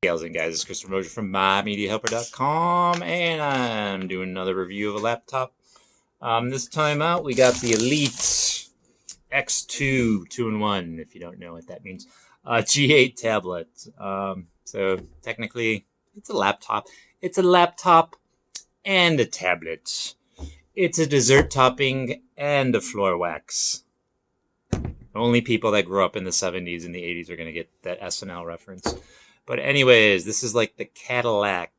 How's it, guys? It's Christopher Mosier from MyMediaHelper.com, and I'm doing another review of a laptop. This time out, we got the Elite X2 2-in-1, if you don't know what that means. G8 tablet. So technically, it's a laptop. It's a laptop and a tablet. It's a dessert topping and a floor wax. Only people that grew up in the 70s and the 80s are going to get that SNL reference. But anyways, this is like the Cadillac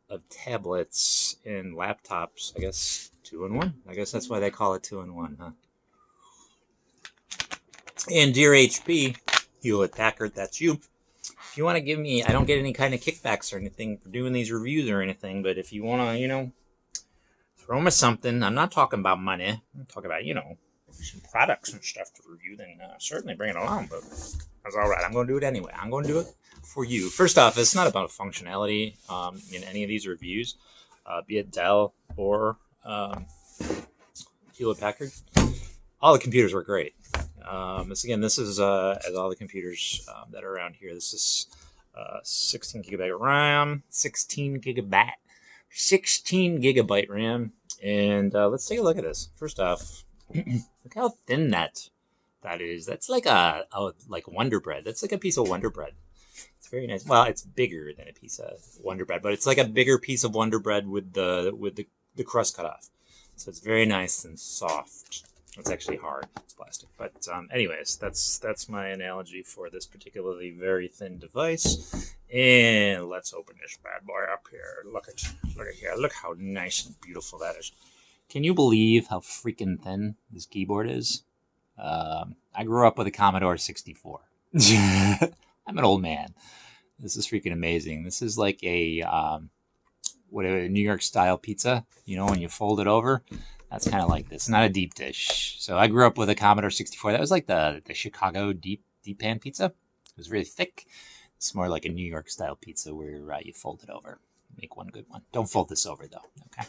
of tablets and laptops. I guess 2-in-1. I guess that's why they call it 2-in-1, huh? And dear HP, Hewlett-Packard, that's you. If you want to give me, I don't get any kind of kickbacks or anything for doing these reviews or anything, but if you want to, throw me something, I'm not talking about money. I'm talking about, some products and stuff to review, then certainly bring it along, but that's all right. I'm going to do it anyway. I'm going to do it for you. First off, it's not about functionality in any of these reviews, be it Dell or Hewlett-Packard. All the computers work great. This is as all the computers that are around here. This is 16 gigabyte RAM, 16 gigabyte RAM, and let's take a look at this. First off, look how thin that is. That's like like Wonder Bread. That's like a piece of Wonder Bread. It's very nice. Well, it's bigger than a piece of Wonder Bread, but it's like a bigger piece of Wonder Bread with the crust cut off. So it's very nice and soft. It's actually hard. It's plastic. But anyways, that's my analogy for this particularly very thin device. And let's open this bad boy up here. Look at here. Look how nice and beautiful that is. Can you believe how freaking thin this keyboard is? I grew up with a Commodore 64. I'm an old man. This is freaking amazing. This is like a New York style pizza. When you fold it over, that's kind of like this. Not a deep dish. So I grew up with a Commodore 64. That was like the Chicago deep pan pizza. It was really thick. It's more like a New York style pizza where you fold it over. Make one good one. Don't fold this over though. Okay.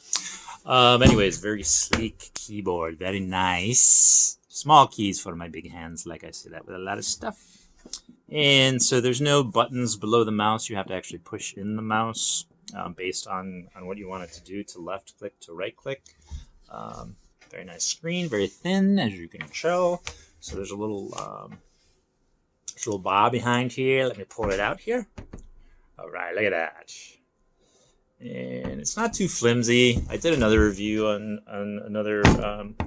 Anyways, very sleek keyboard. Very nice. Small keys for my big hands. Like I say that with a lot of stuff. And so there's no buttons below the mouse. You have to actually push in the mouse based on what you want it to do, to left click, to right click. Very nice screen, very thin, as you can tell. So there's a little bar behind here. Let me pull it out here. All right, look at that. And it's not too flimsy. I did another review on another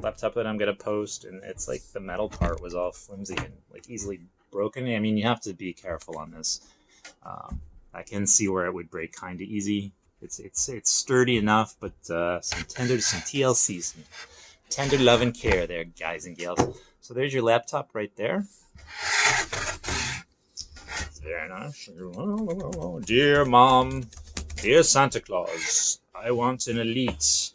laptop that I'm going to post, and it's like the metal part was all flimsy and like easily broken. I mean, you have to be careful on this. I can see where it would break kind of easy. It's sturdy enough, but some TLC, some tender love and care there, guys and gals. So there's your laptop right there. Very nice. Dear Mom, dear Santa Claus, I want an Elite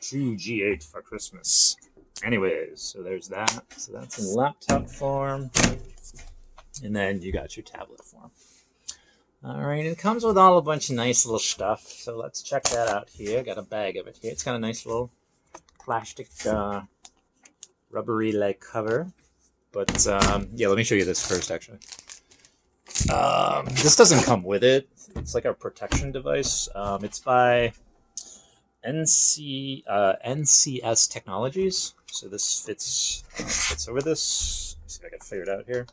2 G8 for Christmas. Anyways, so there's that. So that's in laptop form. And then you got your tablet form. All right, it comes with a bunch of nice little stuff. So let's check that out here. Got a bag of it here. It's got a nice little plastic, rubbery-like cover. But yeah, let me show you this first, actually. This doesn't come with it. It's like a protection device. It's by NCS Technologies. So this fits over this. Let's see if I can figure it out here.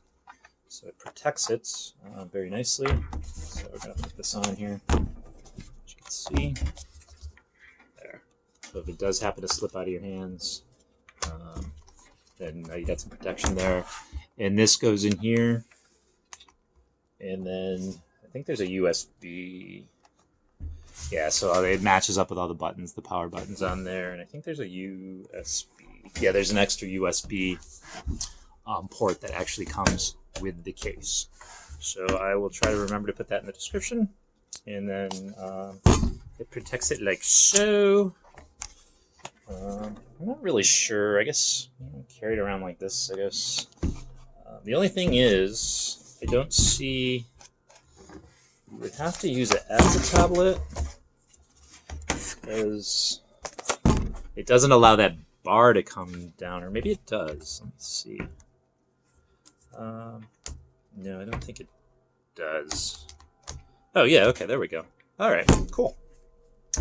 So it protects it very nicely. So we're going to put this on here. As you can see. There. So if it does happen to slip out of your hands, then you got some protection there. And this goes in here. And then I think there's a USB. Yeah, so it matches up with all the buttons, the power buttons on there. And I think there's a USB. Yeah, there's an extra USB port that actually comes with the case. So I will try to remember to put that in the description. And then it protects it like so. I'm not really sure. I guess carry it around like this, I guess. The only thing is, I don't see... You would have to use it as a tablet, because it doesn't allow that bar to come down, or maybe it does. Let's see. No, I don't think it does. Oh, yeah, okay, there we go. All right, cool.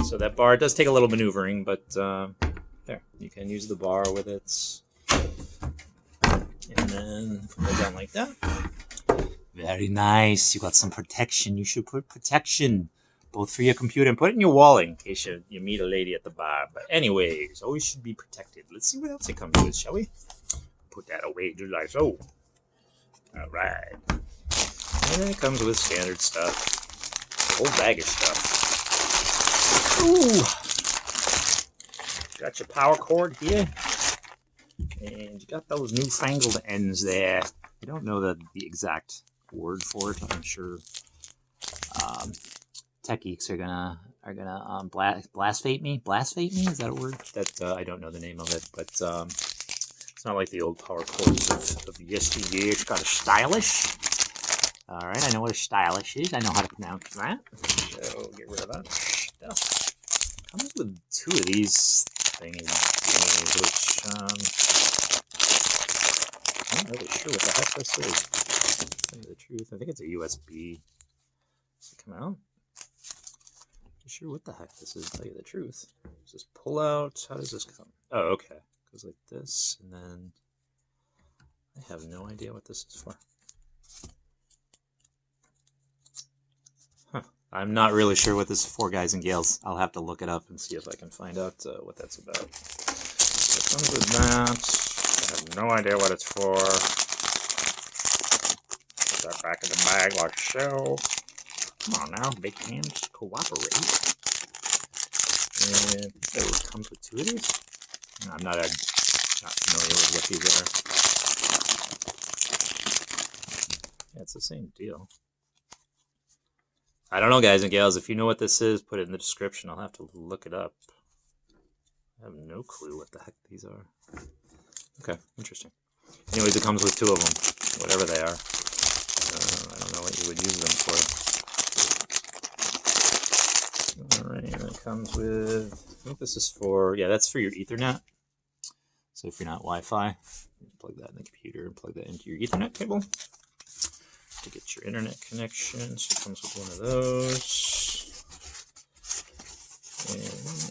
So that bar does take a little maneuvering, but there, you can use the bar with it. And then put it down like that. Very nice. You got some protection. You should put protection both for your computer and put it in your wallet in case you meet a lady at the bar. But anyways, always should be protected. Let's see what else it comes with, shall we? Put that away just like so. All right. And then it comes with standard stuff. A whole bag of stuff. Ooh. Got your power cord here. And you got those newfangled ends there. I don't know the exact word for it. I'm sure tech geeks are gonna blaspheme me. Blaspheme me, is that a word? That I don't know the name of it, but it's not like the old power cords of yesteryear. It's got a stylish. All right, I know what a stylish is. I know how to pronounce that. So get rid of that stuff. Comes with two of these things, which I'm not really sure what the heck this is. To tell you the truth, I think it's a USB. Does it come out? Not sure what the heck this is, to tell you the truth. Does this pull out? How does this come? Oh, okay. It goes like this, and then I have no idea what this is for. Huh. I'm not really sure what this is for, guys and gals. I'll have to look it up and see if I can find out what that's about. So it comes with that. I have no idea what it's for. Put that back in the bag like so. Come on now, big hands, cooperate. And it comes with two of these. I'm not familiar with what these are. Yeah, it's the same deal. I don't know, guys and gals. If you know what this is, put it in the description. I'll have to look it up. I have no clue what the heck these are. Okay, interesting. Anyways, it comes with two of them, whatever they are. I don't know what you would use them for. Alright, and it comes with, I think this is for, yeah, that's for your Ethernet. So if you're not Wi-Fi, plug that in the computer and plug that into your Ethernet cable to get your internet connection. So it comes with one of those. And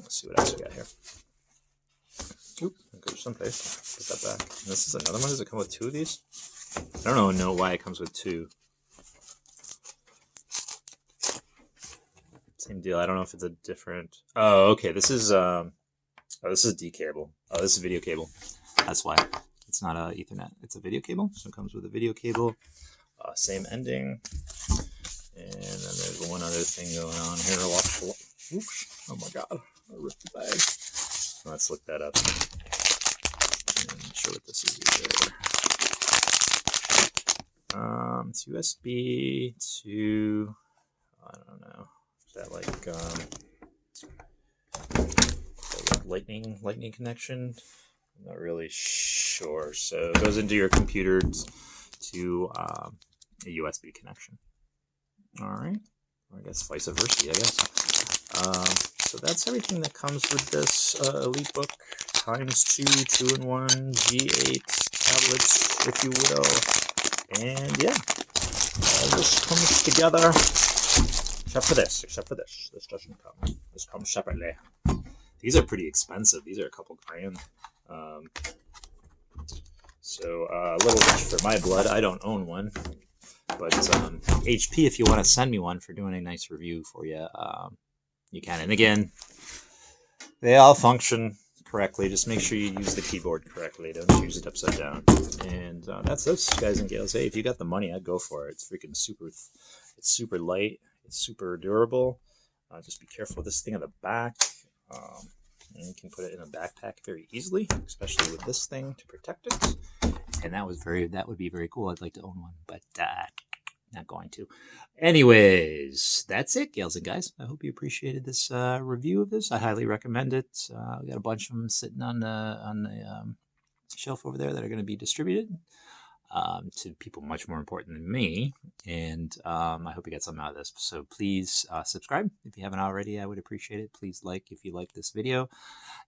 let's see what else we got here. Oop, that goes someplace. Put that back. And this is another one. Does it come with two of these? I don't know why it comes with two. Same deal. I don't know if it's a different. Oh, okay. This is this is D cable. Oh, this is video cable. That's why it's not a Ethernet. It's a video cable. So it comes with a video cable. Same ending. And then there's one other thing going on here. Oops. Oh my God. I ripped the bag. Let's look that up. I'm not sure what this is either. It's USB to, I don't know. Is that like lightning connection? I'm not really sure. So it goes into your computer to a USB connection. All right. Or I guess vice versa, I guess. So that's everything that comes with this Elite book ×2 2-in-1 G8 tablets, if you will. And yeah, all this comes together. Except for this. This doesn't come. This comes separately. These are pretty expensive. These are a couple grand. So a little rich for my blood. I don't own one. But HP, if you want to send me one for doing a nice review for you, you can. And again, they all function correctly. Just make sure you use the keyboard correctly. Don't use it upside down. And that's this, guys and gals. Hey, if you got the money, I'd go for it. It's freaking super. It's super light. It's super durable. Just be careful with this thing on the back. And you can put it in a backpack very easily, especially with this thing to protect it. And that would be very cool. I'd like to own one, but not going to. Anyways, that's it, gals and guys. I hope you appreciated this review of this. I highly recommend it. We got a bunch of them sitting on the shelf over there that are going to be distributed. to people much more important than me. And I hope you get something out of this. So please subscribe if you haven't already. I would appreciate it. Please like if you like this video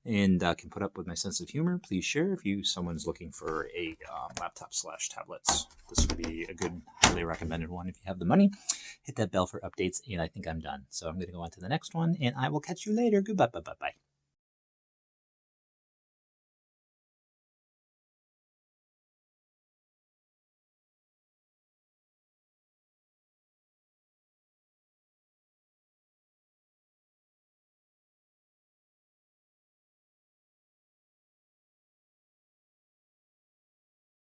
and can put up with my sense of humor. Please share if someone's looking for a laptop / tablets. This would be a good, highly recommended one if you have the money. Hit that bell for updates, and I think I'm done. So I'm going to go on to the next one, and I will catch you later. Goodbye. Bye.